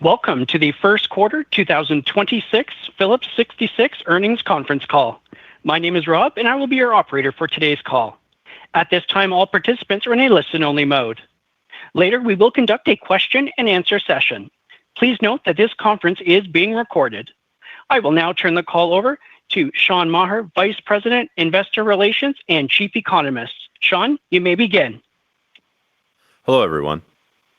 Welcome to the first quarter 2026 Phillips 66 earnings conference call. My name is Rob, and I will be your operator for today's call. At this time, all participants are in a listen-only mode. Later, we will conduct a question-and-answer session. Please note that this conference is being recorded. I will now turn the call over to Sean Maher, Vice President, Investor Relations and Chief Economist. Sean, you may begin. Hello, everyone.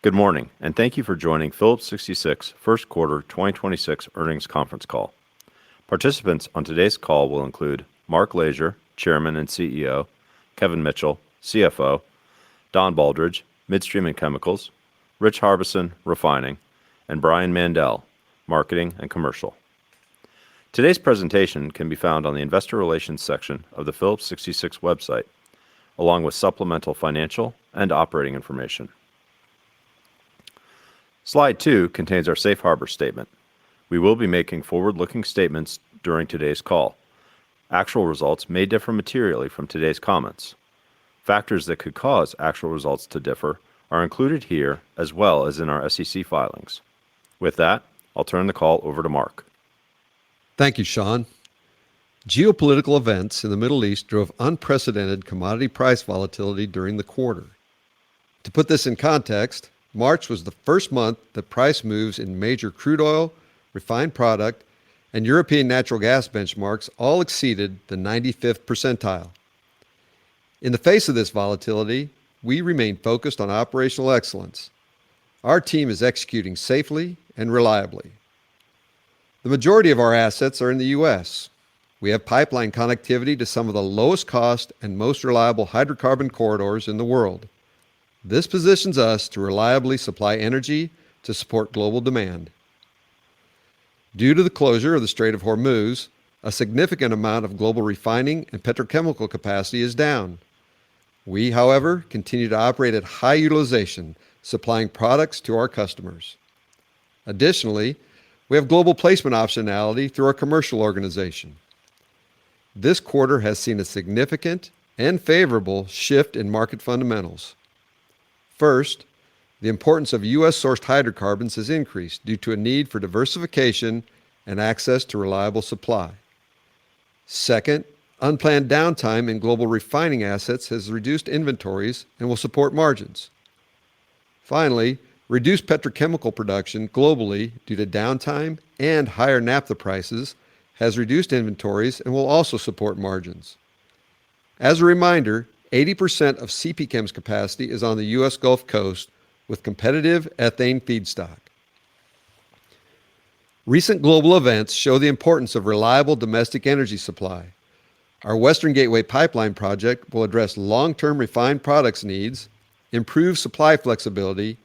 Good morning, and thank you for joining Phillips 66 first quarter 2026 earnings conference call. Participants on today's call will include Mark Lashier, Chairman and CEO, Kevin Mitchell, CFO, Don Baldridge, Midstream and Chemicals, Rich Harbison, Refining, and Brian Mandell, Marketing and Commercial. Today's presentation can be found on the Investor Relations section of the Phillips 66 website, along with supplemental financial and operating information. Slide 2 contains our safe harbor statement. We will be making forward-looking statements during today's call. Actual results may differ materially from today's comments. Factors that could cause actual results to differ are included here as well as in our SEC filings. With that, I'll turn the call over to Mark. Thank you, Sean. Geopolitical events in the Middle East drove unprecedented commodity price volatility during the quarter. To put this in context, March was the first month that price moves in major crude oil, refined product, and European natural gas benchmarks all exceeded the 95th percentile. In the face of this volatility, we remain focused on operational excellence. Our team is executing safely and reliably. The majority of our assets are in the U.S. We have pipeline connectivity to some of the lowest cost and most reliable hydrocarbon corridors in the world. This positions us to reliably supply energy to support global demand. Due to the closure of the Strait of Hormuz, a significant amount of global refining and petrochemical capacity is down. We, however, continue to operate at high utilization, supplying products to our customers. Additionally, we have global placement optionality through our commercial organization. This quarter has seen a significant and favorable shift in market fundamentals. First, the importance of U.S.-sourced hydrocarbons has increased due to a need for diversification and access to reliable supply. Second, unplanned downtime in global refining assets has reduced inventories and will support margins. Finally, reduced petrochemical production globally due to downtime and higher naphtha prices has reduced inventories and will also support margins. As a reminder, 80% of CPChem's capacity is on the U.S. Gulf Coast with competitive ethane feedstock. Recent global events show the importance of reliable domestic energy supply. Our Western Gateway Pipeline project will address long-term refined products needs, improve supply flexibility,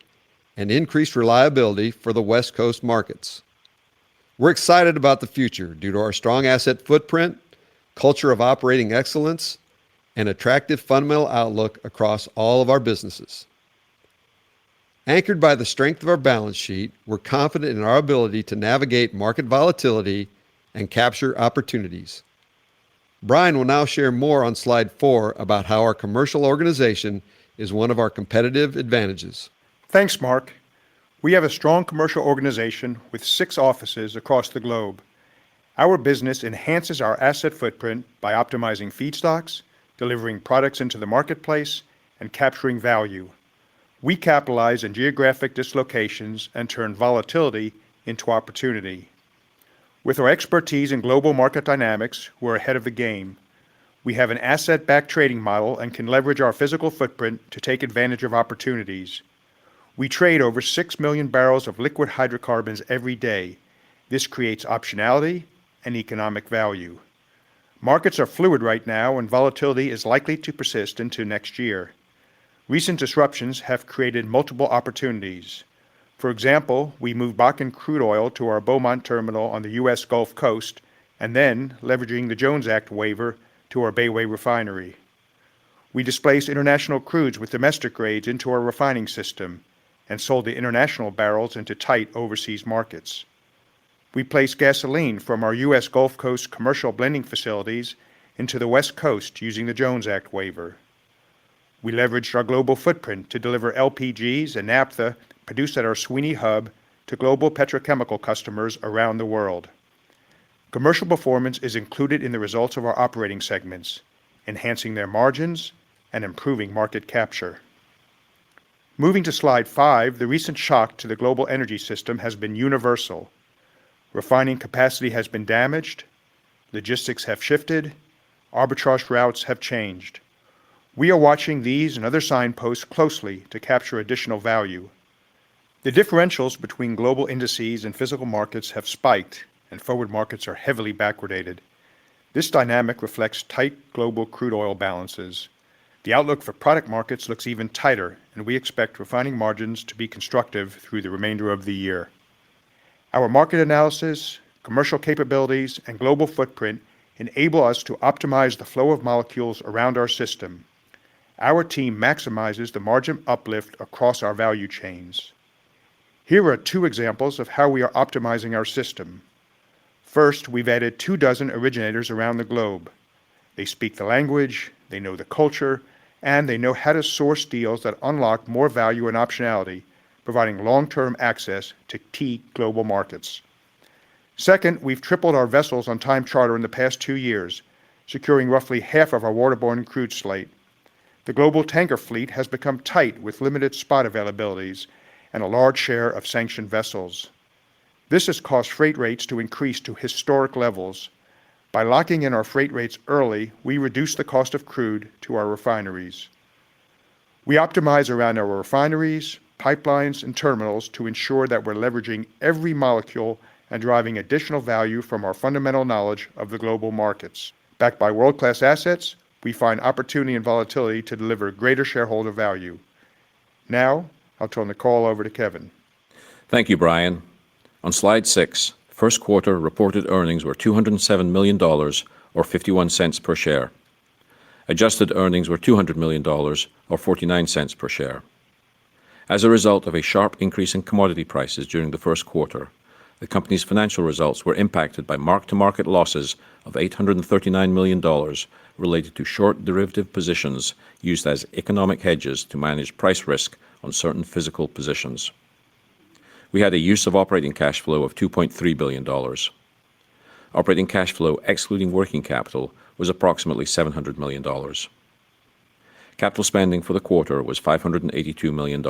and increase reliability for the West Coast markets. We're excited about the future due to our strong asset footprint, culture of operating excellence, and attractive fundamental outlook across all of our businesses. Anchored by the strength of our balance sheet, we're confident in our ability to navigate market volatility and capture opportunities. Brian will now share more on slide 4 about how our commercial organization is one of our competitive advantages. Thanks, Mark. We have a strong commercial organization with 6 offices across the globe. Our business enhances our asset footprint by optimizing feedstocks, delivering products into the marketplace, and capturing value. We capitalize on geographic dislocations and turn volatility into opportunity. With our expertise in global market dynamics, we're ahead of the game. We have an asset-backed trading model and can leverage our physical footprint to take advantage of opportunities. We trade over 6 million barrels of liquid hydrocarbons every day. This creates optionality and economic value. Markets are fluid right now, and volatility is likely to persist into next year. Recent disruptions have created multiple opportunities. For example, we moved Bakken crude oil to our Beaumont terminal on the U.S. Gulf Coast, and then leveraging the Jones Act waiver to our Bayway refinery. We displaced international crudes with domestic grades into our refining system and sold the international barrels into tight overseas markets. We placed gasoline from our U.S. Gulf Coast commercial blending facilities into the West Coast using the Jones Act waiver. We leveraged our global footprint to deliver LPGs and naphtha produced at our Sweeney hub to global petrochemical customers around the world. Commercial performance is included in the results of our operating segments, enhancing their margins and improving market capture. Moving to slide 5, the recent shock to the global energy system has been universal. Refining capacity has been damaged, logistics have shifted, arbitrage routes have changed. We are watching these and other signposts closely to capture additional value. The differentials between global indices and physical markets have spiked, and forward markets are heavily backwardated. This dynamic reflects tight global crude oil balances. The outlook for product markets looks even tighter, and we expect refining margins to be constructive through the remainder of the year. Our market analysis, commercial capabilities, and global footprint enable us to optimize the flow of molecules around our system. Our team maximizes the margin uplift across our value chains. Here are 2 examples of how we are optimizing our system. First, we've added 24 originators around the globe. They speak the language, they know the culture, and they know how to source deals that unlock more value and optionality, providing long-term access to key global markets. Second, we've tripled our vessels on time charter in the past 2 years, securing roughly half of our waterborne crude slate. The global tanker fleet has become tight with limited spot availabilities and a large share of sanctioned vessels. This has caused freight rates to increase to historic levels. By locking in our freight rates early, we reduce the cost of crude to our refineries. We optimize around our refineries, pipelines, and terminals to ensure that we're leveraging every molecule and driving additional value from our fundamental knowledge of the global markets. Backed by world-class assets, we find opportunity and volatility to deliver greater shareholder value. Now, I'll turn the call over to Kevin. Thank you, Brian. On slide 6, first quarter reported earnings were $207 million, or 51 cents per share. Adjusted earnings were $200 million, or 49 cents per share. As a result of a sharp increase in commodity prices during the first quarter, the company's financial results were impacted by mark-to-market losses of $839 million related to short derivative positions used as economic hedges to manage price risk on certain physical positions. We had a use of operating cash flow of $2.3 billion. Operating cash flow excluding working capital was approximately $700 million. Capital spending for the quarter was $582 million.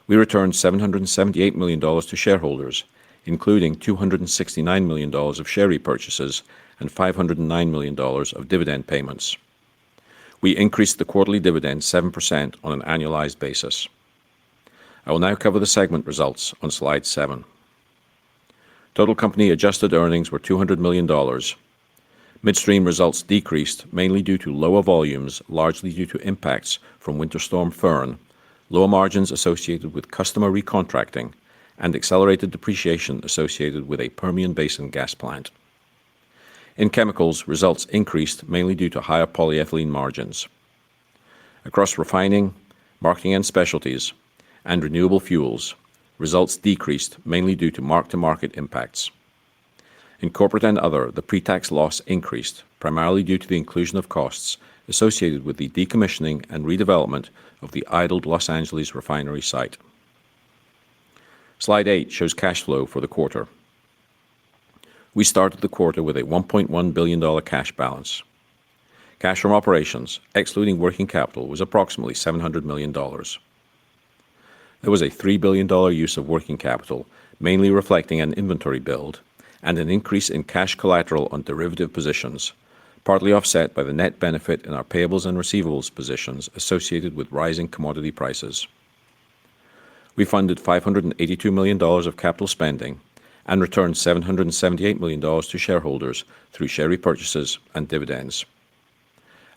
We returned $778 million to shareholders, including $269 million of share repurchases and $509 million of dividend payments. We increased the quarterly dividend 7% on an annualized basis. I will now cover the segment results on slide 7. Total company adjusted earnings were $200 million. Midstream results decreased mainly due to lower volumes, largely due to impacts from Winter Storm Fern, lower margins associated with customer recontracting, and accelerated depreciation associated with a Permian Basin gas plant. In chemicals, results increased mainly due to higher polyethylene margins. Across refining, marketing and specialties, and renewable fuels, results decreased mainly due to mark-to-market impacts. In corporate and other, the pre-tax loss increased, primarily due to the inclusion of costs associated with the decommissioning and redevelopment of the idled Los Angeles refinery site. Slide 8 shows cash flow for the quarter. We started the quarter with a $1.1 billion cash balance. Cash from operations, excluding working capital, was approximately $700 million. There was a $3 billion use of working capital, mainly reflecting an inventory build, and an increase in cash collateral on derivative positions, partly offset by the net benefit in our payables and receivables positions associated with rising commodity prices. We funded $582 million of capital spending and returned $778 million to shareholders through share repurchases and dividends.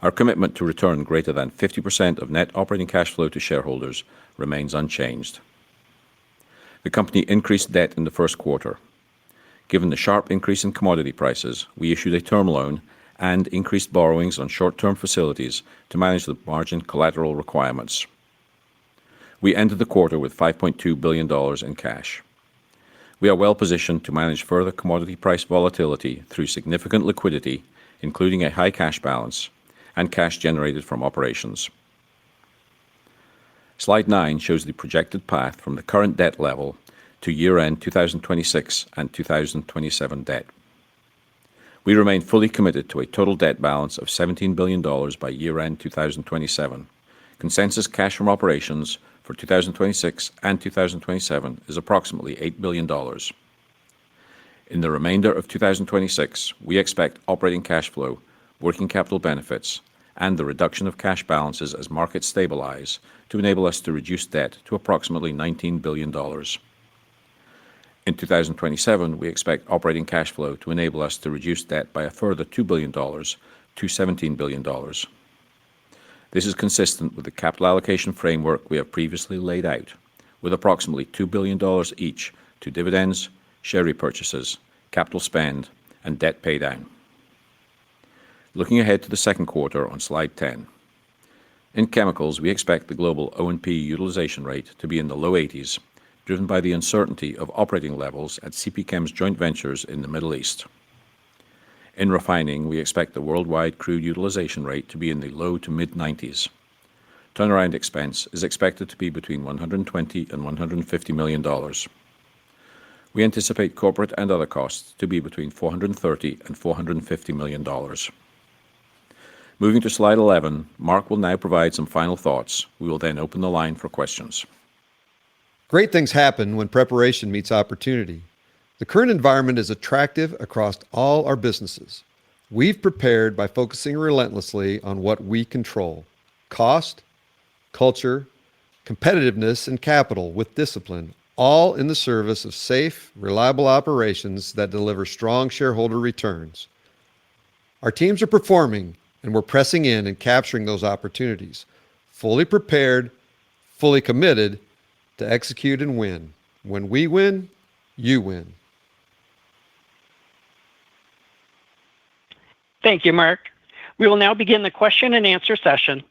Our commitment to return greater than 50% of net operating cash flow to shareholders remains unchanged. The company increased debt in the first quarter. Given the sharp increase in commodity prices, we issued a term loan and increased borrowings on short-term facilities to manage the margin collateral requirements. We ended the quarter with $5.2 billion in cash. We are well positioned to manage further commodity price volatility through significant liquidity, including a high cash balance, and cash generated from operations. Slide 9 shows the projected path from the current debt level to year-end 2026 and 2027 debt. We remain fully committed to a total debt balance of $17 billion by year-end 2027. Consensus cash from operations for 2026 and 2027 is approximately $8 billion. In the remainder of 2026, we expect operating cash flow, working capital benefits, and the reduction of cash balances as markets stabilize to enable us to reduce debt to approximately $19 billion. In 2027, we expect operating cash flow to enable us to reduce debt by a further $2 billion to $17 billion. This is consistent with the capital allocation framework we have previously laid out, with approximately $2 billion each to dividends, share repurchases, capital spend, and debt paydown. Looking ahead to the second quarter on slide 10. In chemicals, we expect the global O&P utilization rate to be in the low 80s, driven by the uncertainty of operating levels at CP Chem's joint ventures in the Middle East. In refining, we expect the worldwide crude utilization rate to be in the low to mid-90s. Turnaround expense is expected to be between $120 and $150 million. We anticipate corporate and other costs to be between $430 and $450 million. Moving to slide 11, Mark will now provide some final thoughts. We will then open the line for questions. Great things happen when preparation meets opportunity. The current environment is attractive across all our businesses. We've prepared by focusing relentlessly on what we control: cost, culture, competitiveness, and capital with discipline, all in the service of safe, reliable operations that deliver strong shareholder returns. Our teams are performing, and we're pressing in and capturing those opportunities, fully prepared, fully committed to execute and win. When we win, you win. Thank you, Mark. We will now begin the question and answer session.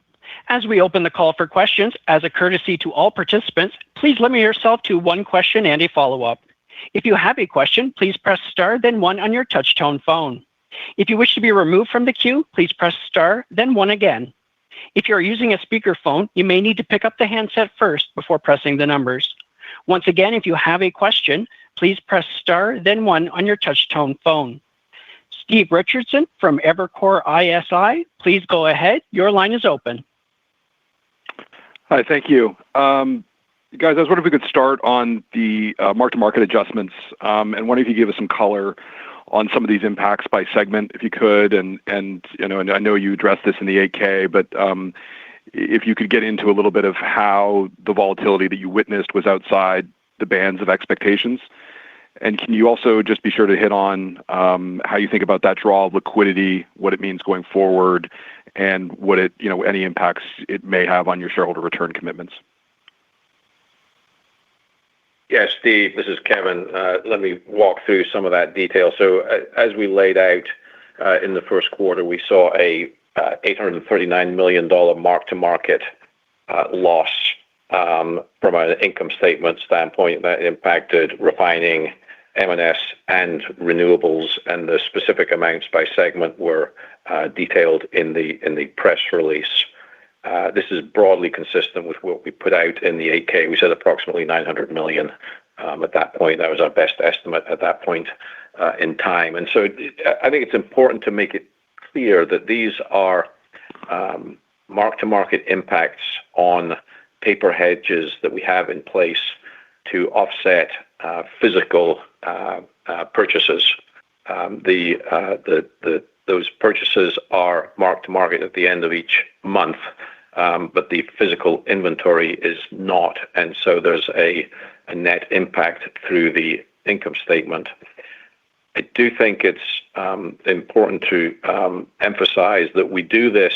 As we open the call for questions, as a courtesy to all participants, please limit yourself to one question and a follow-up. If you have a question, please press star, then one on your touch-tone phone. If you wish to be removed from the queue, please press star, then one again. If you're using a speakerphone, you may need to pick up the handset first before pressing the numbers. Once again, if you have a question, please press star, then one on your touch-tone phone. Steve Richardson from Evercore ISI, please go ahead. Your line is open. Hi, thank you. Guys, I was wondering if we could start on the mark-to-market adjustments, and wondering if you could give us some color on some of these impacts by segment, if you could. And you know, and I know you addressed this in the 8-K, but if you could get into a little bit of how the volatility that you witnessed was outside the bands of expectations. And can you also just be sure to hit on how you think about that draw of liquidity, what it means going forward, and what it, you know, any impacts it may have on your shareholder return commitments? Yes, Steve, this is Kevin. Let me walk through some of that detail. So as we laid out in the first quarter, we saw a $839 million mark-to-market loss from an income statement standpoint that impacted refining, M&S, and renewables, and the specific amounts by segment were detailed in the press release. This is broadly consistent with what we put out in the 8-K. We said approximately $900 million at that point. That was our best estimate at that point in time. And so I think it's important to make it clear that these are mark-to-market impacts on paper hedges that we have in place to offset physical purchases. Those purchases are marked to market at the end of each month, but the physical inventory is not, and so there's a net impact through the income statement. I do think it's important to emphasize that we do this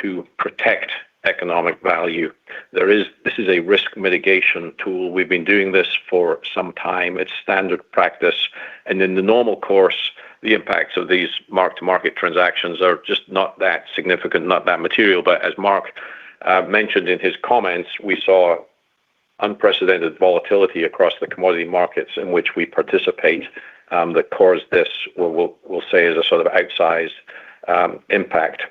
to protect economic value. This is a risk mitigation tool. We've been doing this for some time. It's standard practice, and in the normal course, the impacts of these mark-to-market transactions are just not that significant, not that material. But as Mark mentioned in his comments, we saw unprecedented volatility across the commodity markets in which we participate that caused this, what we'll say is a sort of outsized impact.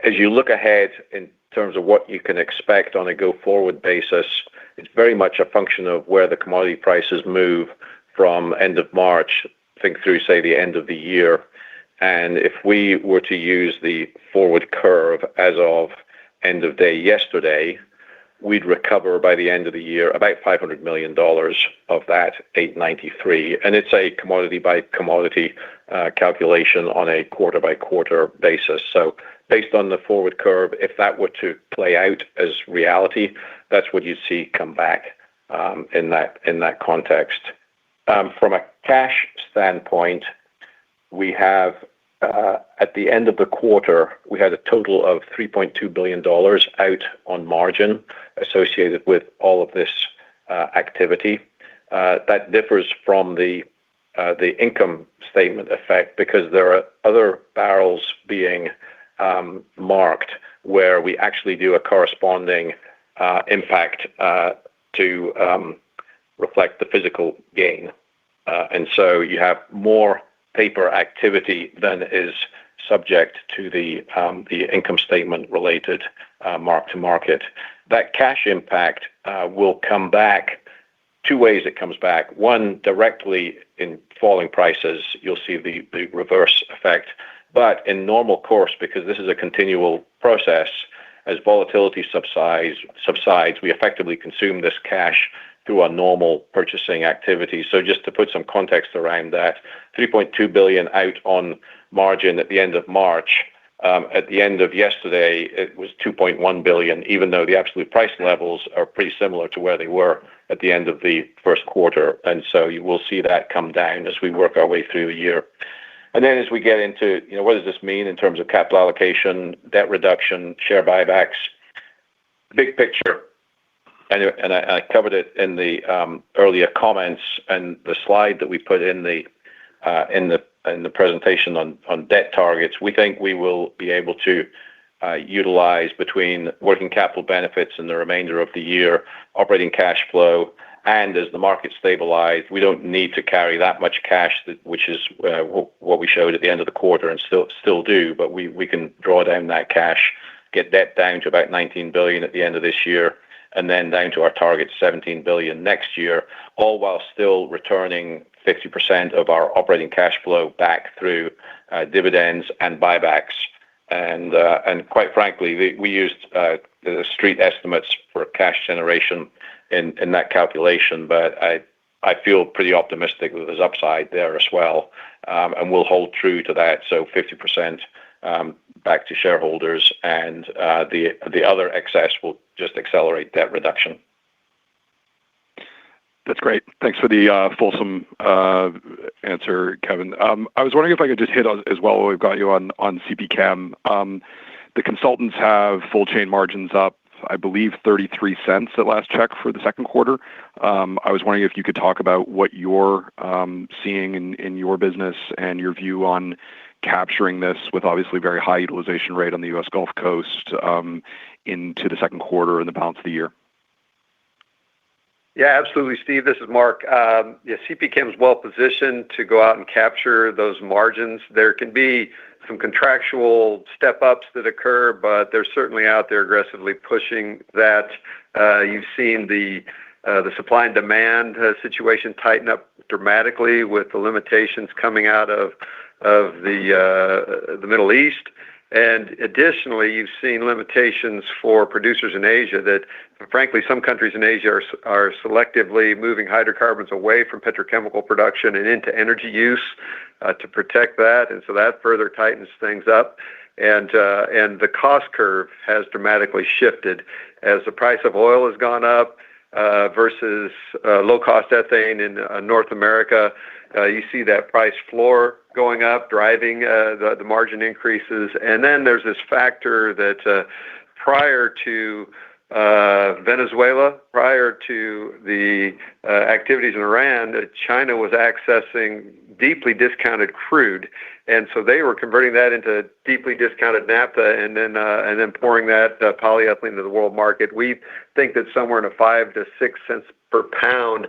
As you look ahead in terms of what you can expect on a go-forward basis, it's very much a function of where the commodity prices move from end of March, think through, say, the end of the year. And if we were to use the forward curve as of end of day yesterday, we'd recover by the end of the year about $500 million of that 893. And it's a commodity by commodity calculation on a quarter by quarter basis. So based on the forward curve, if that were to play out as reality, that's what you'd see come back in that context. From a cash standpoint, we have at the end of the quarter, we had a total of $3.2 billion out on margin associated with all of this activity. That differs from the income statement effect because there are other barrels being marked where we actually do a corresponding impact to reflect the physical gain. And so you have more paper activity than is subject to the income statement related mark to market. That cash impact will come back two ways. It comes back. One, directly in falling prices, you'll see the reverse effect. But in normal course, because this is a continual process, as volatility subsides, we effectively consume this cash through our normal purchasing activity. So just to put some context around that, $3.2 billion out on margin at the end of March. At the end of yesterday, it was $2.1 billion, even though the absolute price levels are pretty similar to where they were at the end of the first quarter. And so you will see that come down as we work our way through the year. And then as we get into, what does this mean in terms of capital allocation, debt reduction, share buybacks, big picture. And I covered it in the earlier comments and the slide that we put in the presentation on debt targets. We think we will be able to utilize between working capital benefits in the remainder of the year, operating cash flow, and as the market stabilize, we don't need to carry that much cash, which is what we showed at the end of the quarter and still do. But we can draw down that cash, get debt down to about $19 billion at the end of this year, and then down to our target $17 billion next year, all while still returning 50% of our operating cash flow back through dividends and buybacks. And quite frankly, we used the street estimates for cash generation in that calculation, but I feel pretty optimistic that there's upside there as well, and we'll hold true to that. So 50% back to shareholders, and the other excess will just accelerate debt reduction. That's great. Thanks for the fulsome answer, Kevin. I was wondering if I could just hit on as well while we've got you on CP Chem. The consultants have full chain margins up, I believe, 33 cents at last check for the second quarter. I was wondering if you could talk about what you're seeing in your business and your view on capturing this with obviously very high utilization rate on the U.S. Gulf Coast into the second quarter and the balance of the year. Yeah, absolutely, Steve. This is Mark. CP Chem is well positioned to go out and capture those margins. There can be some contractual step-ups that occur, but they're certainly out there aggressively pushing that. You've seen the supply and demand situation tighten up dramatically with the limitations coming out of the Middle East. And additionally, you've seen limitations for producers in Asia that, frankly, some countries in Asia are selectively moving hydrocarbons away from petrochemical production and into energy use to protect that. And so that further tightens things up. And the cost curve has dramatically shifted as the price of oil has gone up versus low-cost ethane in North America. You see that price floor going up, driving the margin increases. And then there's this factor that prior to Venezuela, prior to the activities in Iran, China was accessing deeply discounted crude. And so they were converting that into deeply discounted naphtha and then pouring that polyethylene into the world market. We think that somewhere in a 5 to 6 cents per pound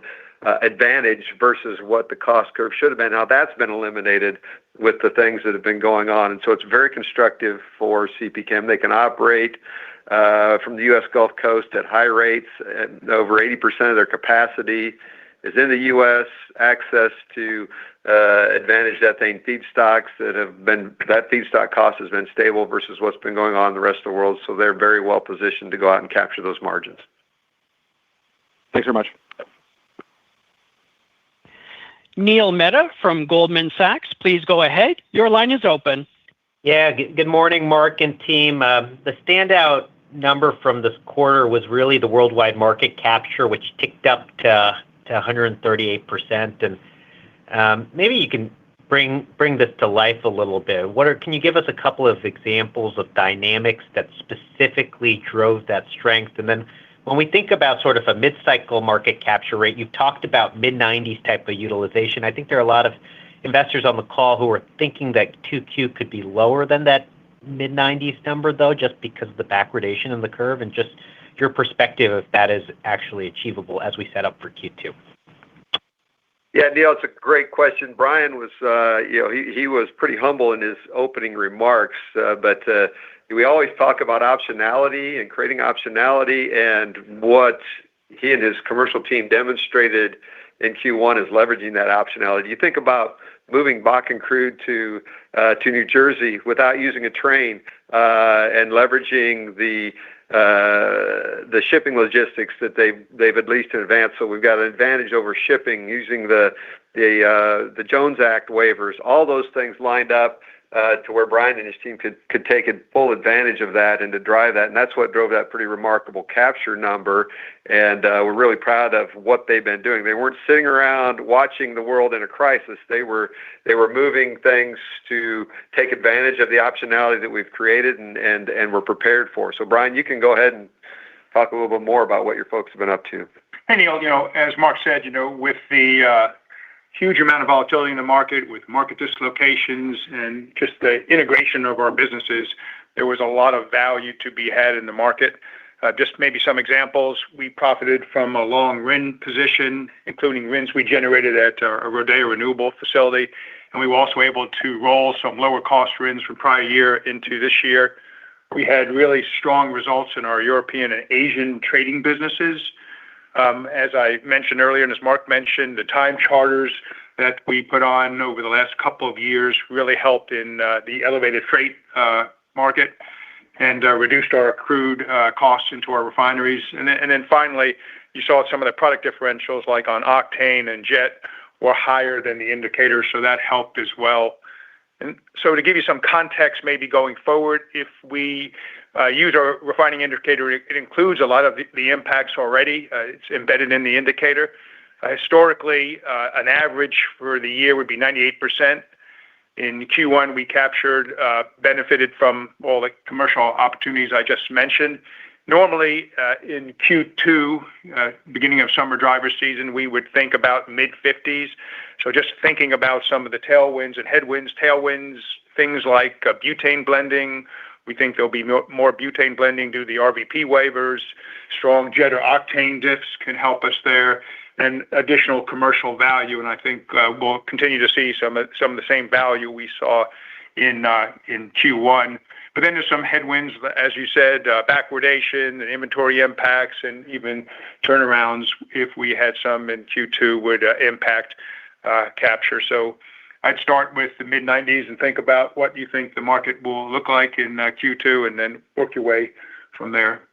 advantage versus what the cost curve should have been. Now that's been eliminated with the things that have been going on. And so it's very constructive for CP Chem. They can operate from the U.S. Gulf Coast at high rates. Over 80% of their capacity is in the U.S. Access to advantaged ethane feedstocks that feedstock cost has been stable versus what's been going on in the rest of the world. So they're very well positioned to go out and capture those margins. Thanks very much. Neil Mehta from Goldman Sachs, please go ahead. Your line is open. Yeah, good morning, Mark and team. The standout number from this quarter was really the worldwide market capture, which ticked up to 138%. And maybe you can bring this to life a little bit. Can you give us a couple of examples of dynamics that specifically drove that strength? And then when we think about sort of a mid-cycle market capture rate, you've talked about mid-90s type of utilization. I think there are a lot of investors on the call who are thinking that 2Q could be lower than that mid-90s number, though, just because of the backwardation in the curve, and just your perspective if that is actually achievable as we set up for Q2. Yeah, Neil, it's a great question. Brian was, he was pretty humble in his opening remarks, but we always talk about optionality and creating optionality, and what he and his commercial team demonstrated in Q1 is leveraging that optionality. You think about moving Bakken crude to New Jersey without using a train, and leveraging the shipping logistics that they've at least in advance. So we've got an advantage over shipping using the Jones Act waivers. All those things lined up to where Brian and his team could take full advantage of that and to drive that. And that's what drove that pretty remarkable capture number. And we're really proud of what they've been doing. They weren't sitting around watching the world in a crisis. They were moving things to take advantage of the optionality that we've created and we're prepared for. So Brian, you can go ahead and talk a little bit more about what your folks have been up to. Hey, Neil, as Mark said, with the huge amount of volatility in the market, with market dislocations and just the integration of our businesses, there was a lot of value to be had in the market. Just maybe some examples. We profited from a long RIN position, including RINs we generated at a Rodeo Renewable facility. And we were also able to roll some lower cost RINs from prior year into this year. We had really strong results in our European and Asian trading businesses. As I mentioned earlier, and as Mark mentioned, the time charters that we put on over the last couple of years really helped in the elevated freight market and reduced our crude costs into our refineries. And then finally, you saw some of the product differentials like on octane and jet were higher than the indicators, so that helped as well. And so to give you some context, maybe going forward, if we use our refining indicator, it includes a lot of the impacts already. It's embedded in the indicator. Historically, an average for the year would be 98%. In Q1, we benefited from all the commercial opportunities I just mentioned. Normally, in Q2, beginning of summer driver season, we would think about mid-50s. So just thinking about some of the tailwinds and headwinds, things like butane blending. We think there'll be more butane blending due to the RVP waivers. Strong jet or octane diffs can help us there, and additional commercial value. And I think we'll continue to see some of the same value we saw in Q1. But then there's some headwinds, as you said, backwardation and inventory impacts, and even turnarounds, if we had some in Q2, would impact capture. So I'd start with the mid-90s and think about what you think the market will look like in Q2, and then work your way from there.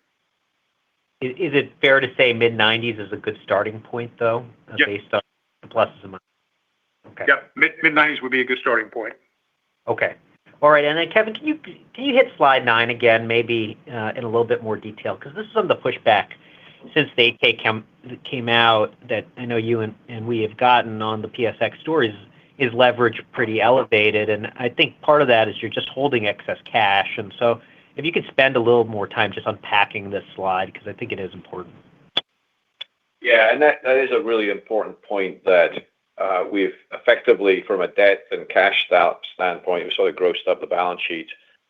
Is it fair to say mid-90s is a good starting point, though, Yep. based on the pluses and minuses? Okay. Yep, mid-90s would be a good starting point. Okay. All right, and then Kevin, can you hit slide 9 again, maybe in a little bit more detail? Because this is some of the pushback since the 8K came out that I know you and we have gotten on the PSX stories is leverage pretty elevated, and I think part of that is you're just holding excess cash. And so if you could spend a little more time just unpacking this slide, because I think it is important. Yeah, and that is a really important point that we've effectively, from a debt and cash standpoint, we sort of grossed up the balance sheet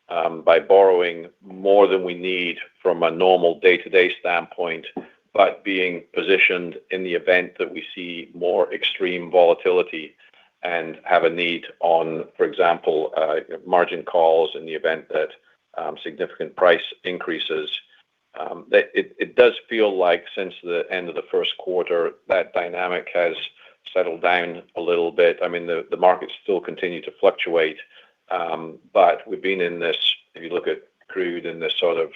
by borrowing more than we need from a normal day-to-day standpoint, but being positioned in the event that we see more extreme volatility and have a need on, for example, margin calls in the event that significant price increases. It does feel like since the end of the first quarter, that dynamic has settled down a little bit. I mean, the markets still continue to fluctuate, but we've been in this, if you look at crude, in this sort of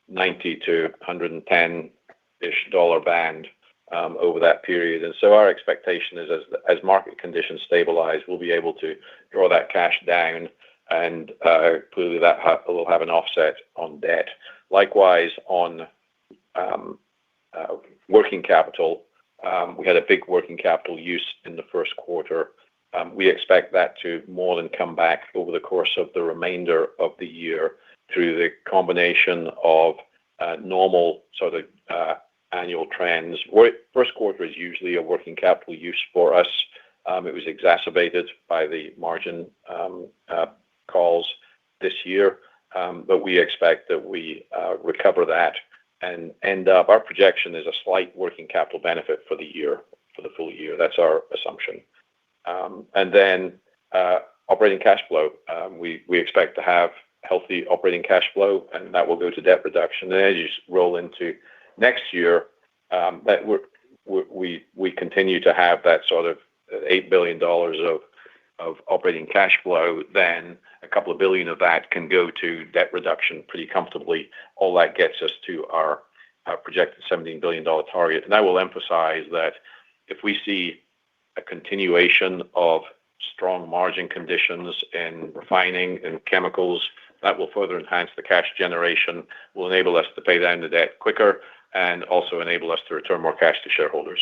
90 to 110-ish dollar band over that period. And so our expectation is as market conditions stabilize, we'll be able to draw that cash down, and clearly that will have an offset on debt. Likewise, on working capital, we had a big working capital use in the first quarter. We expect that to more than come back over the course of the remainder of the year through the combination of normal sort of annual trends. First quarter is usually a working capital use for us. It was exacerbated by the margin calls this year, but we expect that we recover that and end up. Our projection is a slight working capital benefit for the year, for the full year. That's our assumption. And then operating cash flow, we expect to have healthy operating cash flow, and that will go to debt reduction. And as you roll into next year, that we continue to have that sort of $8 billion of operating cash flow. Then a couple of billion of that can go to debt reduction pretty comfortably. All that gets us to our projected $17 billion target. And I will emphasize that if we see a continuation of strong margin conditions in refining and chemicals, that will further enhance the cash generation, will enable us to pay down the debt quicker, and also enable us to return more cash to shareholders.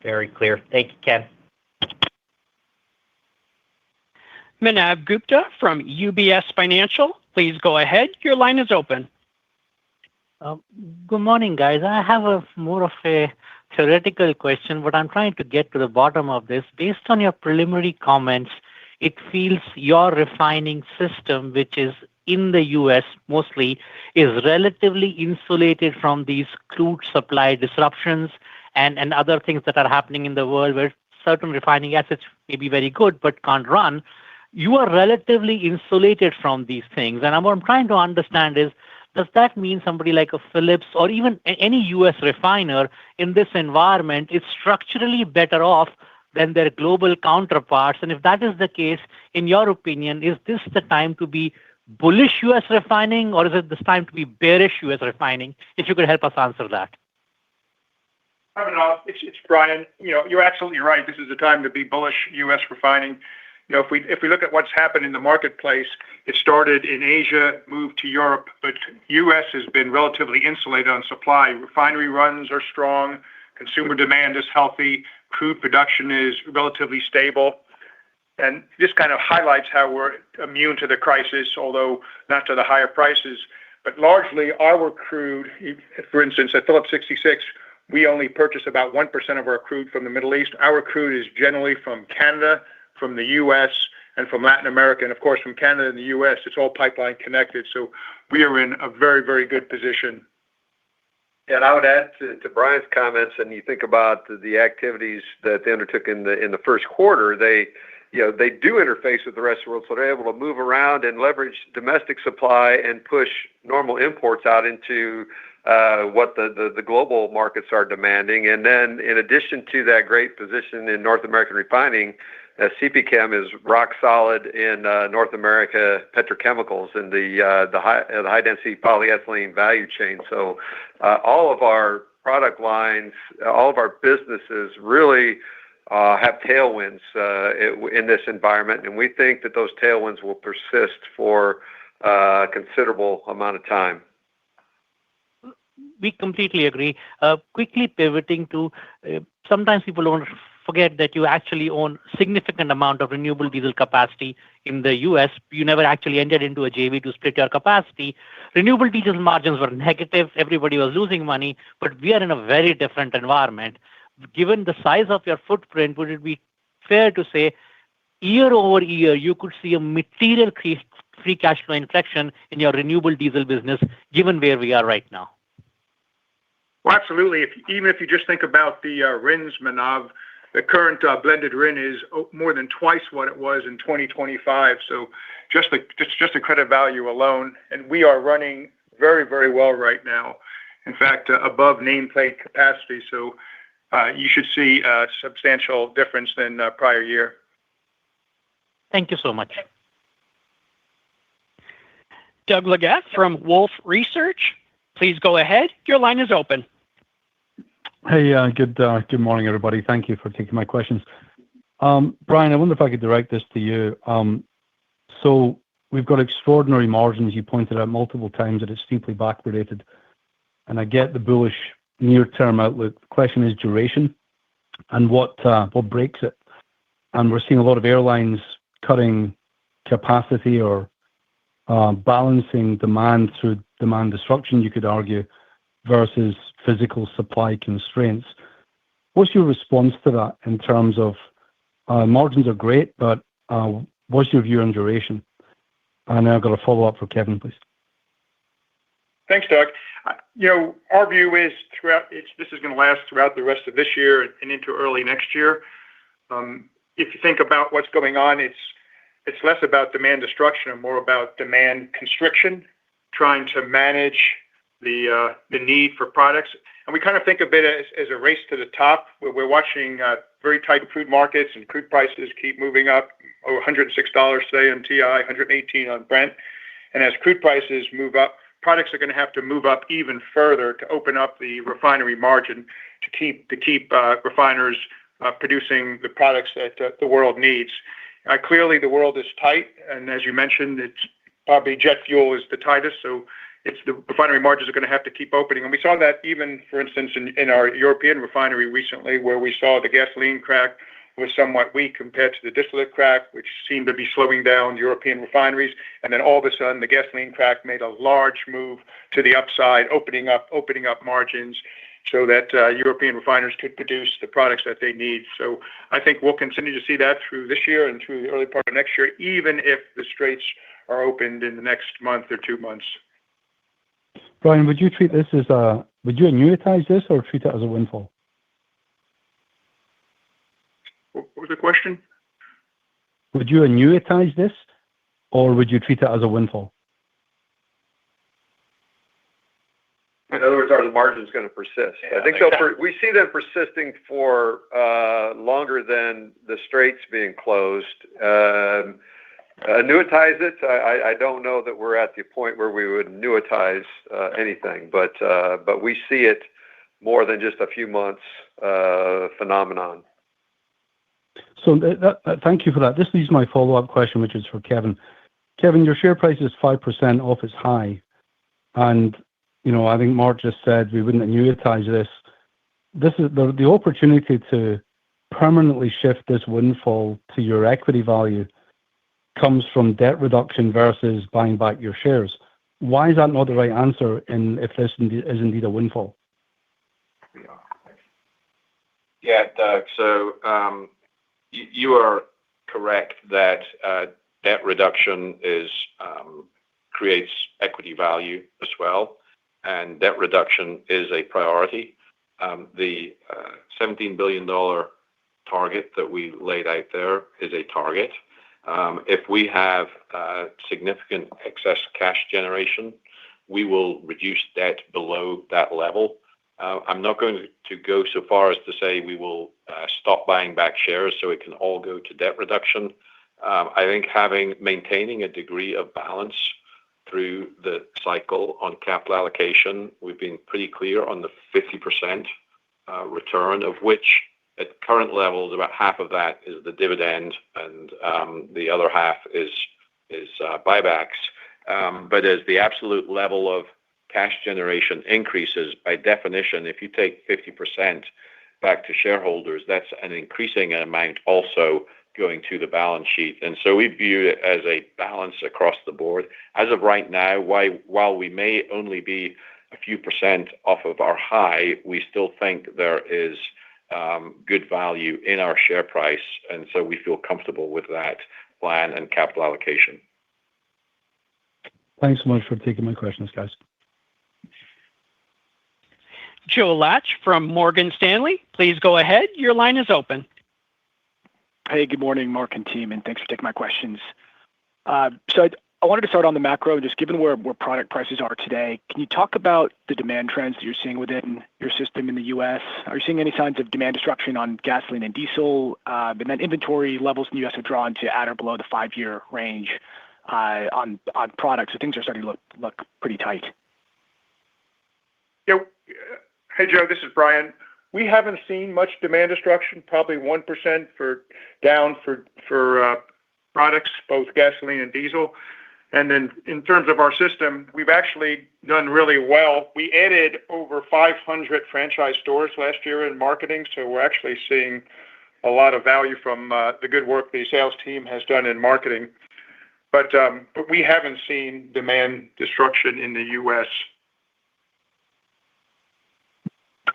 Very clear. Thank you, Ken. Manav Gupta from UBS Financial. Please go ahead. Your line is open. Good morning, guys. I have more of a theoretical question, but I'm trying to get to the bottom of this. Based on your preliminary comments, it feels your refining system, which is in the U.S. mostly, is relatively insulated from these crude supply disruptions and other things that are happening in the world where certain refining assets may be very good but can't run. You are relatively insulated from these things. And what I'm trying to understand is, does that mean somebody like a Phillips or even any U.S. refiner in this environment is structurally better off than their global counterparts? And if that is the case, in your opinion, is this the time to be bullish U.S. refining, or is it this time to be bearish U.S. refining? If you could help us answer that. It's Brian. You're absolutely right. This is the time to be bullish U.S. refining. If we look at what's happened in the marketplace, it started in Asia, moved to Europe, but U.S. has been relatively insulated on supply. Refinery runs are strong, consumer demand is healthy, crude production is relatively stable. And this kind of highlights how we're immune to the crisis, although not to the higher prices. But largely, our crude, for instance, at Phillips 66, we only purchase about 1% of our crude from the Middle East. Our crude is generally from Canada, from the U.S., and from Latin America. And of course, from Canada and the U.S., it's all pipeline connected. So we are in a very, very good position. And I would add to Brian's comments, and you think about the activities that they undertook in the first quarter, they do interface with the rest of the world, so they're able to move around and leverage domestic supply and push normal imports out into what the global markets are demanding. And then in addition to that great position in North American refining, CPChem is rock solid in North America petrochemicals and the high density polyethylene value chain. So all of our product lines, all of our businesses really have tailwinds in this environment, and we think that those tailwinds will persist for a considerable amount of time. We completely agree. Quickly pivoting to, sometimes people don't forget that you actually own significant amount of renewable diesel capacity in the U.S. You never actually entered into a JV to split your capacity. Renewable diesel margins were negative. Everybody was losing money, but we are in a very different environment. Given the size of your footprint, would it be fair to say year over year, you could see a material free cash flow inflection in your renewable diesel business, given where we are right now? Well, absolutely. Even if you just think about the RINs, Manav, the current blended RIN is more than twice what it was in 2025. So just the credit value alone, and we are running very, very well right now. In fact, above nameplate capacity. So you should see a substantial difference than prior year. Thank you so much. Doug Leggett from Wolfe Research, please go ahead. Your line is open. Hey, good morning, everybody. Thank you for taking my questions. Brian, I wonder if I could direct this to you. So we've got extraordinary margins. You pointed out multiple times that it's steeply backwardated, and I get the bullish near-term outlook. The question is duration and what breaks it. And we're seeing a lot of airlines cutting capacity or balancing demand through demand destruction, you could argue, versus physical supply constraints. What's your response to that in terms of margins are great, but what's your view on duration? And I've got a follow-up for Kevin, please. Thanks, Doug. Our view is this is going to last throughout the rest of this year and into early next year. If you think about what's going on, it's less about demand destruction and more about demand constriction, trying to manage the need for products. And we kind of think of it as a race to the top, where we're watching very tight crude markets and crude prices keep moving up, over $106 today on TI, $118 on Brent. And as crude prices move up, products are going to have to move up even further to open up the refinery margin to keep refiners producing the products that the world needs. Clearly, the world is tight, and as you mentioned, it's probably jet fuel is the tightest, so it's the refinery margins are going to have to keep opening. And we saw that even, for instance, in our European refinery recently, where we saw the gasoline crack was somewhat weak compared to the distillate crack, which seemed to be slowing down European refineries. And then all of a sudden, the gasoline crack made a large move to the upside, opening up margins so that European refiners could produce the products that they need. So I think we'll continue to see that through this year and through the early part of next year, even if the straits are opened in the next month or 2 months. Brian, would you treat this would you annuitize this or treat it as a windfall? What was the question? Would you annuitize this or would you treat it as a windfall? In other words, are the margins going to persist? Yeah, I think we see them persisting for longer than the straits being closed. Annuitize it? I don't know that we're at the point where we would annuitize anything, but we see it more than just a few months phenomenon. So thank you for that. This leads my follow-up question, which is for Kevin. Kevin, your share price is 5% off its high, and I think Mark just said we wouldn't annuitize this. This is the opportunity to permanently shift this windfall to your equity value comes from debt reduction versus buying back your shares. Why is that not the right answer if this is indeed a windfall? Yeah, Doug. So you are correct that debt reduction creates equity value as well, and debt reduction is a priority. The $17 billion target that we laid out there is a target. If we have significant excess cash generation, we will reduce debt below that level. I'm not going to go so far as to say we will stop buying back shares so it can all go to debt reduction. I think maintaining a degree of balance through the cycle on capital allocation, we've been pretty clear on the 50% return, of which at current levels, about half of that is the dividend and the other half is buybacks. But as the absolute level of cash generation increases, by definition, if you take 50% back to shareholders, that's an increasing amount also going to the balance sheet. And so we view it as a balance across the board. As of right now, while we may only be a few percent off of our high, we still think there is good value in our share price. And so we feel comfortable with that plan and capital allocation. Thanks so much for taking my questions, guys. Joe Latch from Morgan Stanley, please go ahead. Your line is open. Hey, good morning, Mark and team, and thanks for taking my questions. So I wanted to start on the macro, just given where product prices are today. Can you talk about the demand trends that you're seeing within your system in the U.S.? Are you seeing any signs of demand destruction on gasoline and diesel? And then inventory levels in the U.S. have drawn to at or below the 5-year range on products. So things are starting to look pretty tight. Yeah. Hey, Joe, this is Brian. We haven't seen much demand destruction, probably 1% down for products, both gasoline and diesel. And then in terms of our system, we've actually done really well. We added over 500 franchise stores last year in marketing, so we're actually seeing a lot of value from the good work the sales team has done in marketing. But we haven't seen demand destruction in the U.S.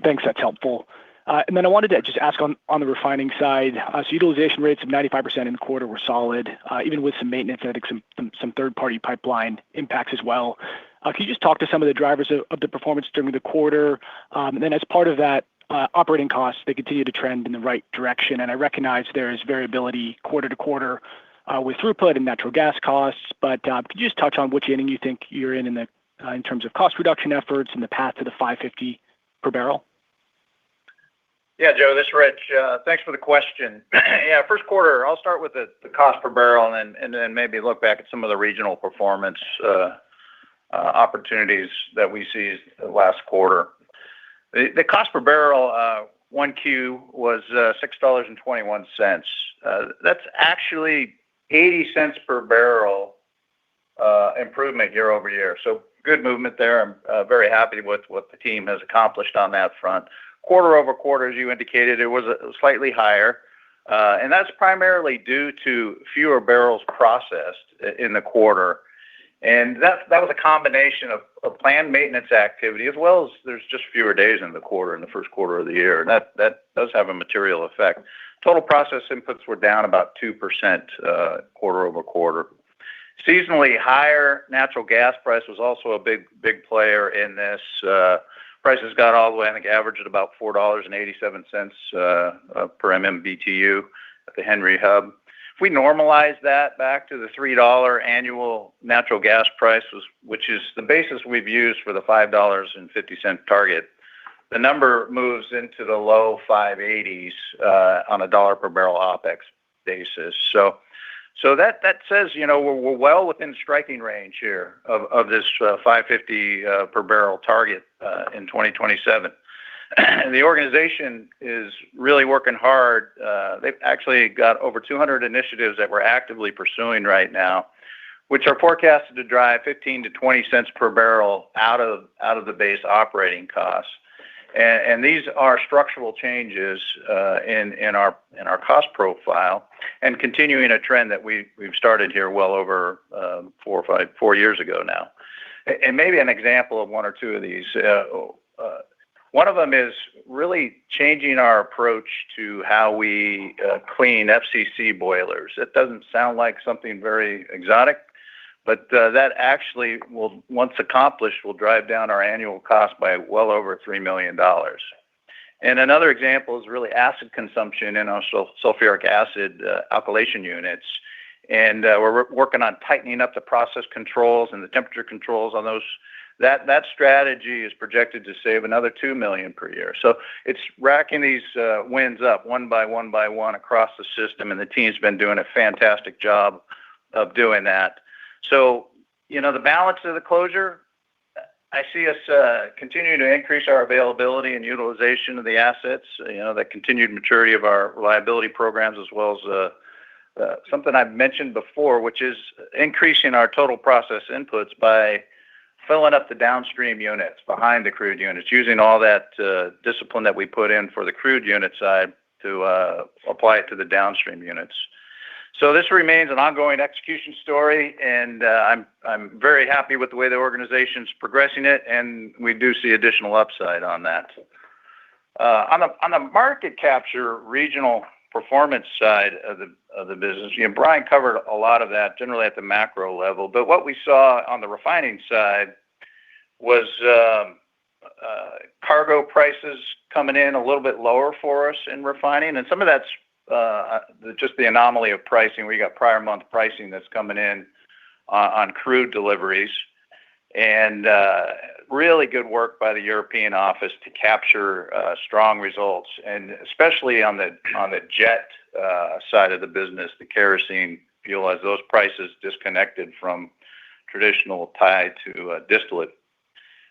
Thanks, that's helpful. And then I wanted to just ask on the refining side. So utilization rates of 95% in the quarter were solid, even with some maintenance. I think some third-party pipeline impacts as well. Can you just talk to some of the drivers of the performance during the quarter? And then as part of that, operating costs, they continue to trend in the right direction. And I recognize there is variability quarter to quarter with throughput and natural gas costs. But could you just touch on which inning you think you're in terms of cost reduction efforts and the path to the $5.50 per barrel? Yeah, Joe, this is Rich. Thanks for the question. Yeah, first quarter, I'll start with the cost per barrel and then maybe look back at some of the regional performance opportunities that we see last quarter. The cost per barrel, 1Q, was $6.21. That's actually 80 cents per barrel improvement year over year. So good movement there. I'm very happy with what the team has accomplished on that front. Quarter over quarter, as you indicated, it was slightly higher, and that's primarily due to fewer barrels processed in the quarter. And that was a combination of planned maintenance activity, as well as there's just fewer days in the quarter, in the first quarter of the year. And that does have a material effect. Total process inputs were down about 2% quarter over quarter. Seasonally higher natural gas price was also a big player in this. Prices got all the way, I think, averaged at about $4.87 per MMBTU at the Henry Hub. If we normalize that back to the $3 annual natural gas price, which is the basis we've used for the $5.50 target, the number moves into the low 580s on a dollar per barrel OPEX basis. So that says, we're well within striking range here of this $5.50 per barrel target in 2027. The organization is really working hard. They've actually got over 200 initiatives that we're actively pursuing right now, which are forecasted to drive 15 to 20 cents per barrel out of the base operating costs. And these are structural changes in our cost profile and continuing a trend that we've started here well over 4 years ago now. And maybe an example of one or two of these. One of them is really changing our approach to how we clean FCC boilers. It doesn't sound like something very exotic, but that actually will, once accomplished, will drive down our annual cost by well over $3 million. And another example is really acid consumption in our sulfuric acid alkylation units. And we're working on tightening up the process controls and the temperature controls on those. That strategy is projected to save another $2 million per year. So it's racking these wins up one by one across the system, and the team's been doing a fantastic job of doing that. So, the balance of the closure, I see us continuing to increase our availability and utilization of the assets, the continued maturity of our reliability programs, as well as something I've mentioned before, which is increasing our total process inputs by filling up the downstream units behind the crude units, using all that discipline that we put in for the crude unit side to apply it to the downstream units. So this remains an ongoing execution story, and I'm very happy with the way the organization's progressing it, and we do see additional upside on that. On the market capture regional performance side of the business, Brian covered a lot of that generally at the macro level, but what we saw on the refining side was cargo prices coming in a little bit lower for us in refining, and some of that's just the anomaly of pricing, where you got prior month pricing that's coming in on crude deliveries. And really good work by the European office to capture strong results, and especially on the jet side of the business, the kerosene fuel, as those prices disconnected from traditional tie to distillate.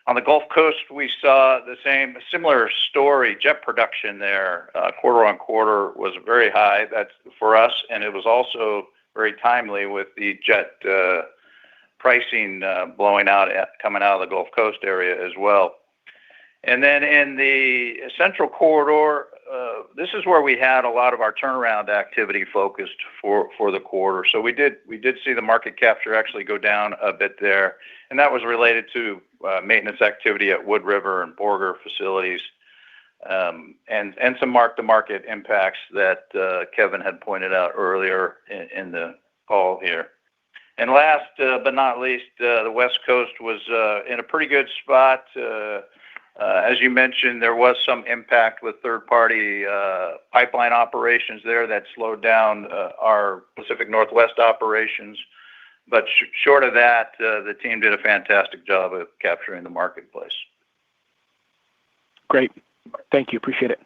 On the Gulf Coast, we saw similar story. Jet production there, quarter on quarter, was very high. That's for us, and it was also very timely with the jet pricing blowing out, coming out of the Gulf Coast area as well. And then in the Central Corridor, this is where we had a lot of our turnaround activity focused for the quarter. So we did see the market capture actually go down a bit there, and that was related to maintenance activity at Wood River and Borger facilities, and some mark-to-market impacts that Kevin had pointed out earlier in the call here. And last but not least, the West Coast was in a pretty good spot. As you mentioned, there was some impact with third-party pipeline operations there that slowed down our Pacific Northwest operations. But short of that, the team did a fantastic job of capturing the marketplace. Great. Thank you. Appreciate it.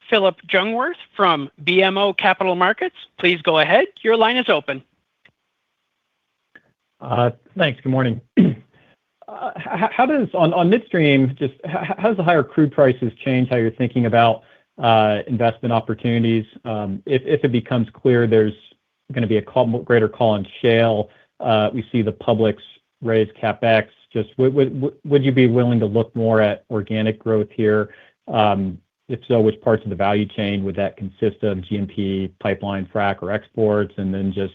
Philip Jungwirth from BMO Capital Markets, please go ahead. Your line is open. Thanks. Good morning. How does on midstream, how does the higher crude prices change how you're thinking about investment opportunities? If it becomes clear there's going to be a greater call on shale, we see the publics raise CapEx. Just would you be willing to look more at organic growth here? If so, which parts of the value chain would that consist of? G&P, pipeline, frac, or exports? And then just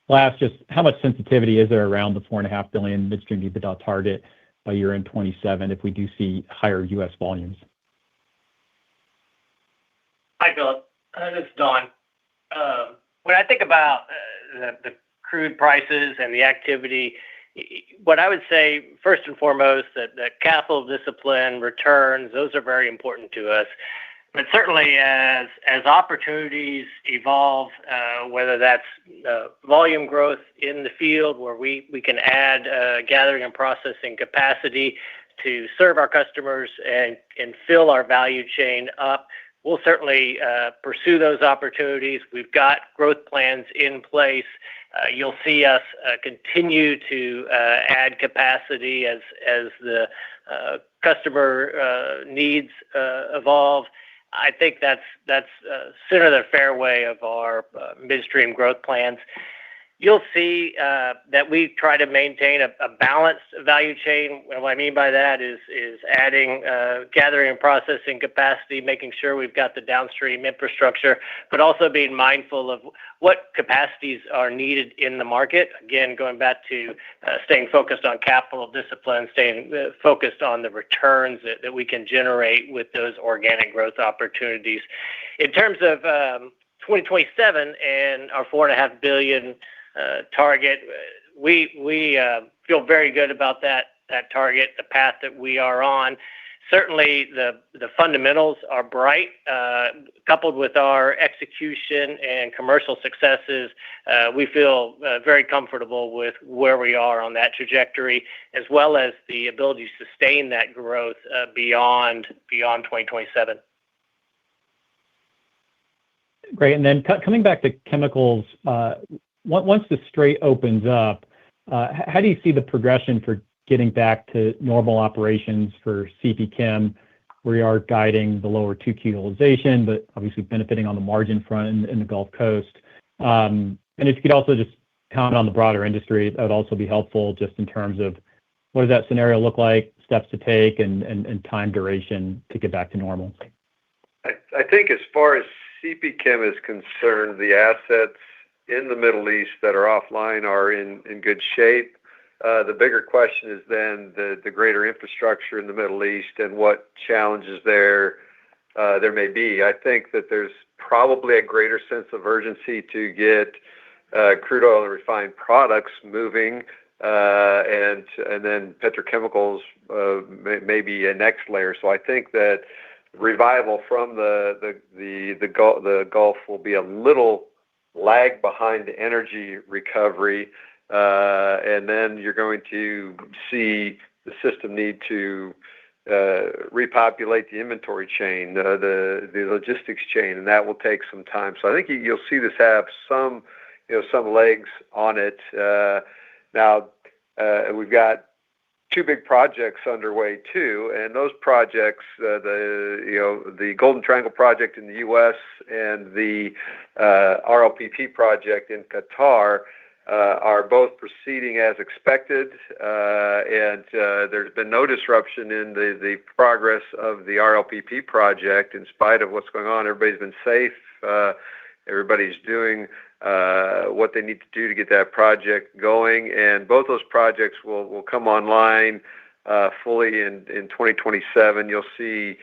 how much sensitivity is there around the $4.5 billion midstream EBITDA target by year-end 2027 if we do see higher U.S. volumes? Hi, Philip. This is Don. When I think about the crude prices and the activity, what I would say, first and foremost, that capital discipline, returns, those are very important to us. But certainly as opportunities evolve, whether that's volume growth in the field where we can add gathering and processing capacity to serve our customers and fill our value chain up, we'll certainly pursue those opportunities. We've got growth plans in place. You'll see us continue to add capacity as the customer needs evolve. I think that's center of the fairway of our midstream growth plans. You'll see that we try to maintain a balanced value chain. And what I mean by that is adding gathering and processing capacity, making sure we've got the downstream infrastructure, but also being mindful of what capacities are needed in the market. Again, going back to staying focused on capital discipline, staying focused on the returns that we can generate with those organic growth opportunities. In terms of 2027 and our $4.5 billion target, we feel very good about that target, the path that we are on. Certainly, the fundamentals are bright, coupled with our execution and commercial successes. We feel very comfortable with where we are on that trajectory, as well as the ability to sustain that growth beyond 2027. Great. And then coming back to chemicals, once the strait opens up, how do you see the progression for getting back to normal operations for CP Chem, where you are guiding the lower 2Q utilization, but obviously benefiting on the margin front in the Gulf Coast? And if you could also just comment on the broader industry, that would also be helpful just in terms of what does that scenario look like, steps to take, and time duration to get back to normal? I think as far as CP Chem is concerned, the assets in the Middle East that are offline are in good shape. The bigger question is then the greater infrastructure in the Middle East and what challenges there may be. I think that there's probably a greater sense of urgency to get crude oil and refined products moving, and then petrochemicals may be a next layer. So I think that revival from the Gulf will be a little lag behind the energy recovery, and then you're going to see the system need to repopulate the inventory chain, the logistics chain, and that will take some time. So I think you'll see this have some legs on it. Now we've got two big projects underway too, and those projects, the Golden Triangle project in the U.S. and the RLPP project in Qatar, are both proceeding as expected, and there's been no disruption in the progress of the RLPP project in spite of what's going on. Everybody's been safe. Everybody's doing what they need to do to get that project going, and both those projects will come online fully in 2027. You'll see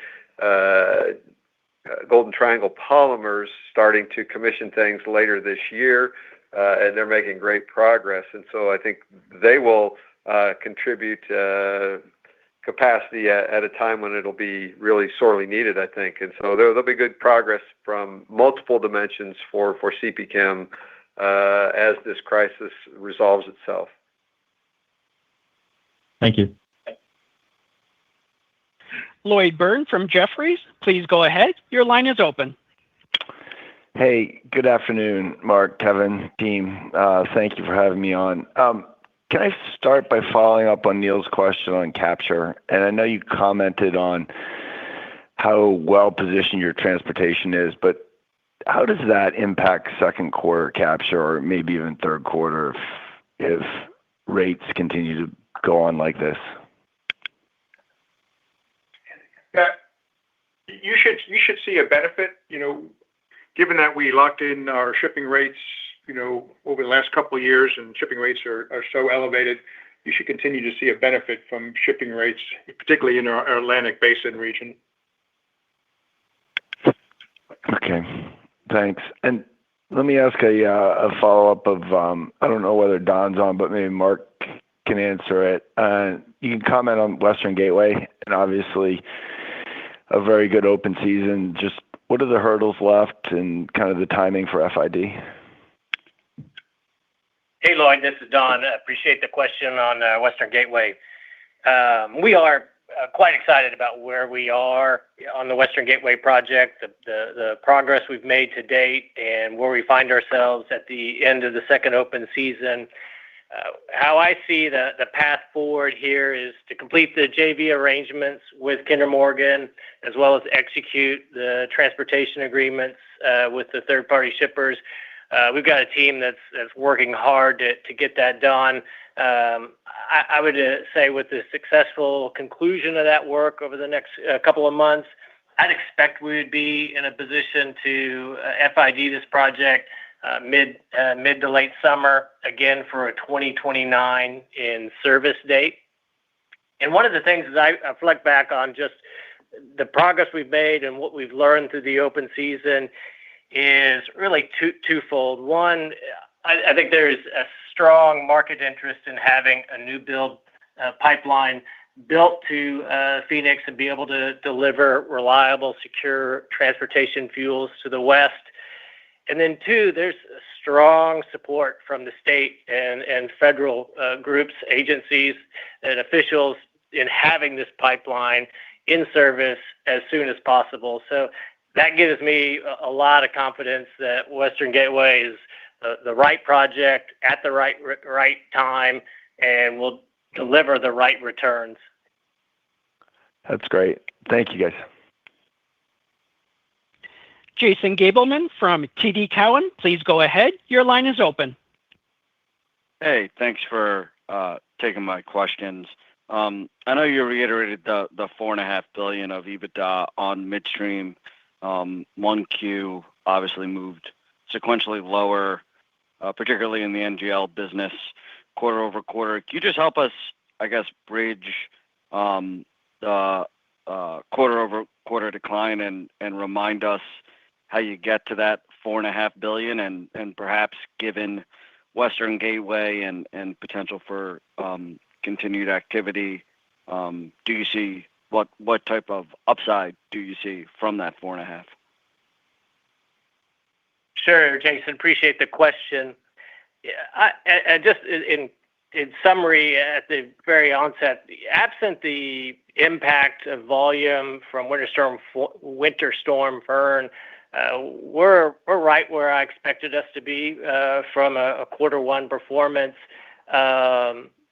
Golden Triangle Polymers starting to commission things later this year, and they're making great progress. And so I think they will contribute capacity at a time when it'll be really sorely needed, I think. And so there'll be good progress from multiple dimensions for CP Chem as this crisis resolves itself. Thank you. Lloyd Byrne from Jefferies, please go ahead. Your line is open. Hey, good afternoon, Mark, Kevin, team. Thank you for having me on. Can I start by following up on Neil's question on capture? And I know you commented on how well-positioned your transportation is, but how does that impact second quarter capture or maybe even third quarter if rates continue to go on like this? Yeah, you should see a benefit, given that we locked in our shipping rates, over the last couple of years, and shipping rates are so elevated. You should continue to see a benefit from shipping rates, particularly in our Atlantic Basin region. Okay, thanks. And let me ask a follow-up of, I don't know whether Don's on, but maybe Mark can answer it. You can comment on Western Gateway, and obviously a very good open season. Just what are the hurdles left and kind of the timing for FID? Hey, Lloyd, this is Don. I appreciate the question on Western Gateway. We are quite excited about where we are on the Western Gateway project, the progress we've made to date, and where we find ourselves at the end of the second open season. How I see the path forward here is to complete the JV arrangements with Kinder Morgan, as well as execute the transportation agreements with the third-party shippers. We've got a team that's working hard to get that done. I would say with the successful conclusion of that work over the next couple of months, I'd expect we would be in a position to FID this project mid to late summer, again for a 2029 in service date. And one of the things as I reflect back on just the progress we've made and what we've learned through the open season is really twofold. One, I think there's a strong market interest in having a new build pipeline built to Phoenix and be able to deliver reliable, secure transportation fuels to the West. And then two, there's strong support from the state and federal groups, agencies, and officials in having this pipeline in service as soon as possible. So that gives me a lot of confidence that Western Gateway is the right project at the right time and will deliver the right returns. That's great. Thank you, guys. Jason Gabelman from TD Cowen, please go ahead. Your line is open. Hey, thanks for taking my questions. I know you reiterated the $4.5 billion of EBITDA on midstream. 1Q obviously moved sequentially lower, particularly in the NGL business quarter over quarter. Can you just help us, I guess, bridge the quarter over quarter decline and remind us how you get to that $4.5 billion and perhaps given Western Gateway and potential for continued activity, do you see what type of upside do you see from that 4.5? Sure, Jason. Appreciate the question. Yeah, just in summary, at the very onset, absent the impact of volume from Winter Storm Fern, we're right where I expected us to be from a quarter one performance.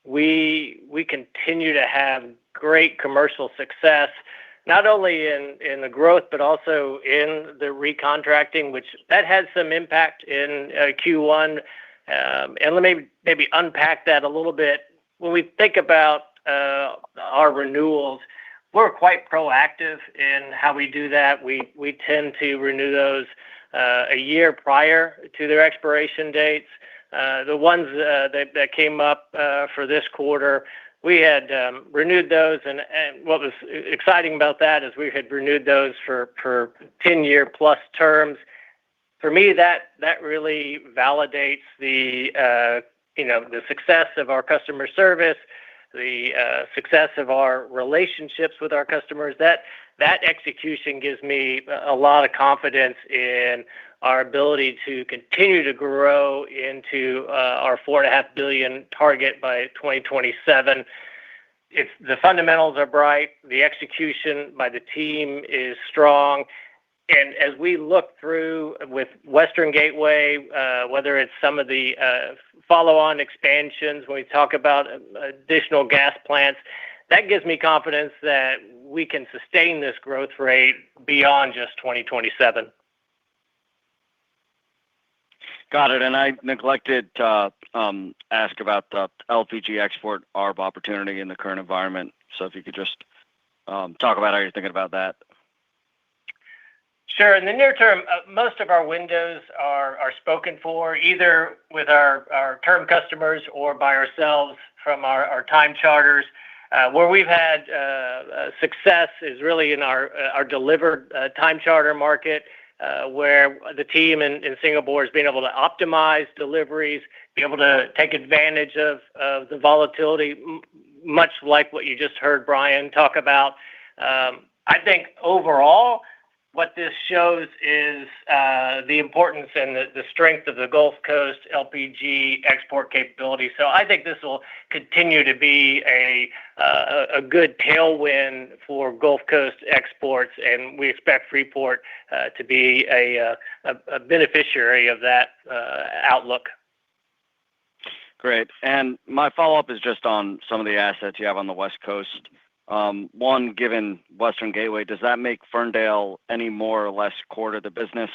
We continue to have great commercial success, not only in the growth, but also in the recontracting, which that has some impact in Q1. And let me maybe unpack that a little bit. When we think about our renewals, we're quite proactive in how we do that. We tend to renew those a year prior to their expiration dates. The ones that came up for this quarter, we had renewed those, and what was exciting about that is we had renewed those for 10-year plus terms. For me, that really validates the the success of our customer service, the success of our relationships with our customers. That execution gives me a lot of confidence in our ability to continue to grow into our $4.5 billion target by 2027. The fundamentals are bright. The execution by the team is strong. And as we look through with Western Gateway, whether it's some of the follow-on expansions, when we talk about additional gas plants, that gives me confidence that we can sustain this growth rate beyond just 2027. Got it. And I neglected to ask about the LPG export ARB opportunity in the current environment. So if you could just talk about how you're thinking about that. Sure. In the near term, most of our windows are spoken for either with our term customers or by ourselves from our time charters. Where we've had success is really in our delivered time charter market, where the team in Singapore has been able to optimize deliveries, be able to take advantage of the volatility, much like what you just heard Brian talk about. I think overall, what this shows is the importance and the strength of the Gulf Coast LPG export capability. So I think this will continue to be a good tailwind for Gulf Coast exports, and we expect Freeport to be a beneficiary of that outlook. Great. And my follow-up is just on some of the assets you have on the West Coast. One, given Western Gateway, does that make Ferndale any more or less core to the business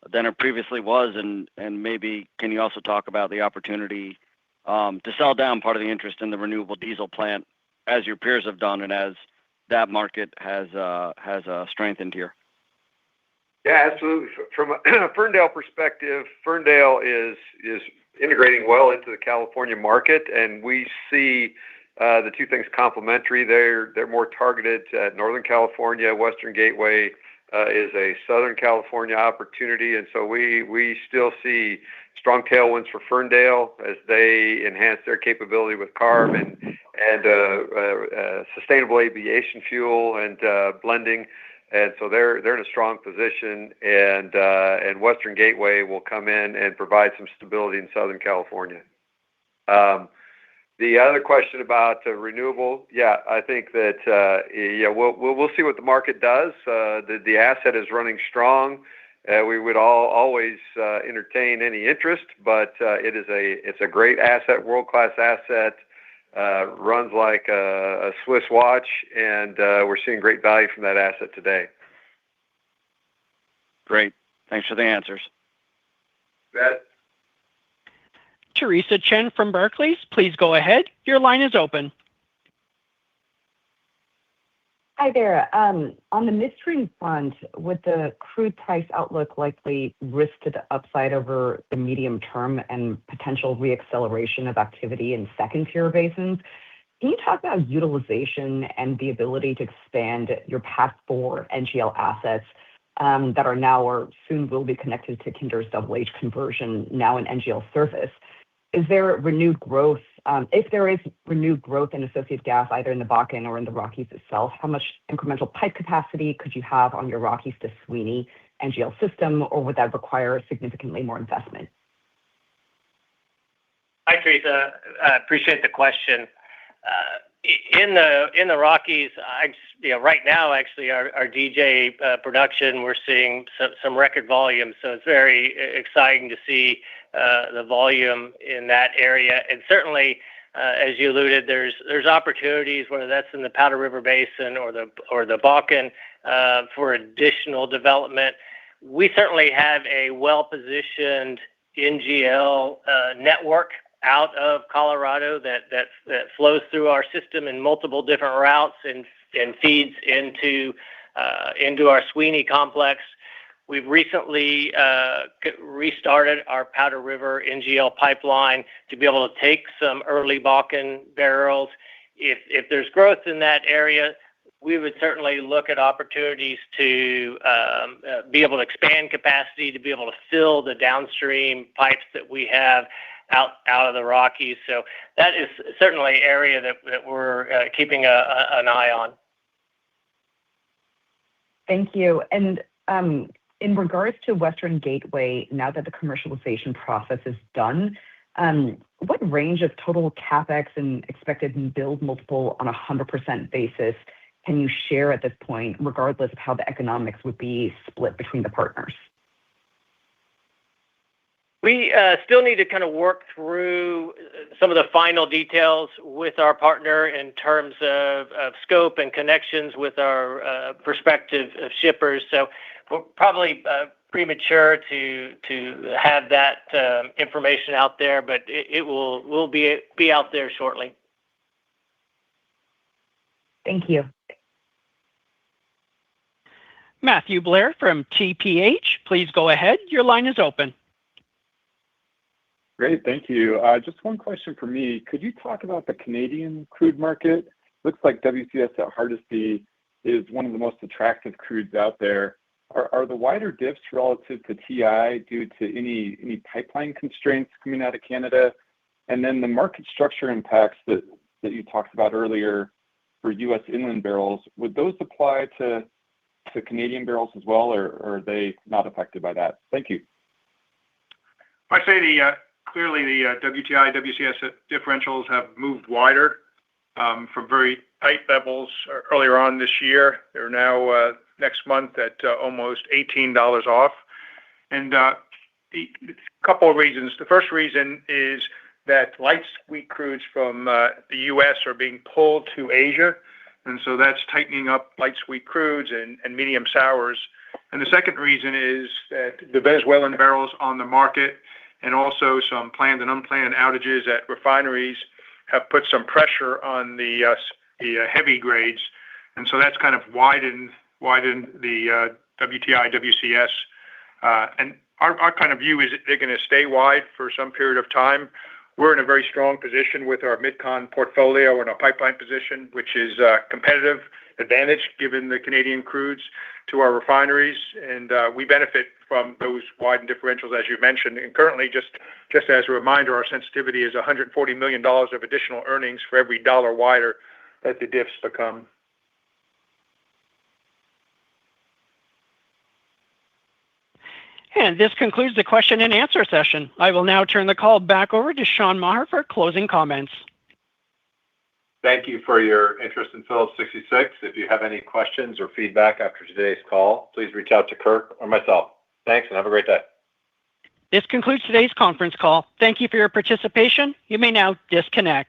than it previously was? And maybe can you also talk about the opportunity to sell down part of the interest in the renewable diesel plant as your peers have done and as that market has strengthened here? Yeah, absolutely. From a Ferndale perspective, Ferndale is integrating well into the California market, and we see the two things complementary. They're more targeted at Northern California. Western Gateway is a Southern California opportunity, and so we still see strong tailwinds for Ferndale as they enhance their capability with CARB and sustainable aviation fuel and blending. And so they're in a strong position, and Western Gateway will come in and provide some stability in Southern California. The other question about renewable, yeah, I think that we'll see what the market does. The asset is running strong. We would always entertain any interest, but it's a great asset, world-class asset, runs like a Swiss watch, and we're seeing great value from that asset today. Great. Thanks for the answers. You bet. Teresa Chen from Barclays, please go ahead. Your line is open. Hi there. On the midstream front, with the crude price outlook likely risk to the upside over the medium term and potential reacceleration of activity in second-tier basins, can you talk about utilization and the ability to expand your PADD 4 NGL assets that are now or soon will be connected to Kinder's Double H conversion now in NGL service? Is there renewed growth? If there is renewed growth in associated gas, either in the Bakken or in the Rockies itself, how much incremental pipe capacity could you have on your Rockies to Sweeney NGL system, or would that require significantly more investment? Hi, Teresa. I appreciate the question. In the Rockies, right now, actually, our DJ production, we're seeing some record volume. So it's very exciting to see the volume in that area. And certainly, as you alluded, there's opportunities, whether that's in the Powder River Basin or the Bakken, for additional development. We certainly have a well-positioned NGL network out of Colorado that flows through our system in multiple different routes and feeds into our Sweeney complex. We've recently restarted our Powder River NGL pipeline to be able to take some early Bakken barrels. If there's growth in that area, we would certainly look at opportunities to be able to expand capacity, to be able to fill the downstream pipes that we have out of the Rockies. So that is certainly an area that we're keeping an eye on. Thank you. And in regards to Western Gateway, now that the commercialization process is done, what range of total CapEx and expected build multiple on a 100% basis can you share at this point, regardless of how the economics would be split between the partners? We still need to kind of work through some of the final details with our partner in terms of scope and connections with our prospective shippers. So we're probably premature to have that information out there, but it will be out there shortly. Thank you. Matthew Blair from TPH, please go ahead. Your line is open. Great, thank you. Just one question for me. Could you talk about the Canadian crude market? Looks like WCS at Hardisty is one of the most attractive crudes out there. Are the wider diffs relative to TI due to any pipeline constraints coming out of Canada? And then the market structure impacts that you talked about earlier for U.S. inland barrels, would those apply to Canadian barrels as well, or are they not affected by that? Thank you. I'd say clearly the WTI, WCS differentials have moved wider from very tight levels earlier on this year. They're now next month at almost $18 off. And a couple of reasons. The first reason is that light sweet crudes from the U.S. are being pulled to Asia. And so that's tightening up light sweet crudes and medium sours. And the second reason is that the Venezuelan barrels on the market and also some planned and unplanned outages at refineries have put some pressure on the heavy grades. And so that's kind of widened the WTI, WCS. And our kind of view is that they're going to stay wide for some period of time. We're in a very strong position with our Mid-Con portfolio and our pipeline position, which is competitive advantage given the Canadian crudes to our refineries. And we benefit from those widened differentials, as you mentioned. And currently, just as a reminder, our sensitivity is $140 million of additional earnings for every dollar wider that the diffs become. And this concludes the question and answer session. I will now turn the call back over to Sean Maher for closing comments. Thank you for your interest in Phillips 66. If you have any questions or feedback after today's call, please reach out to Kirk or myself. Thanks and have a great day. This concludes today's conference call. Thank you for your participation. You may now disconnect.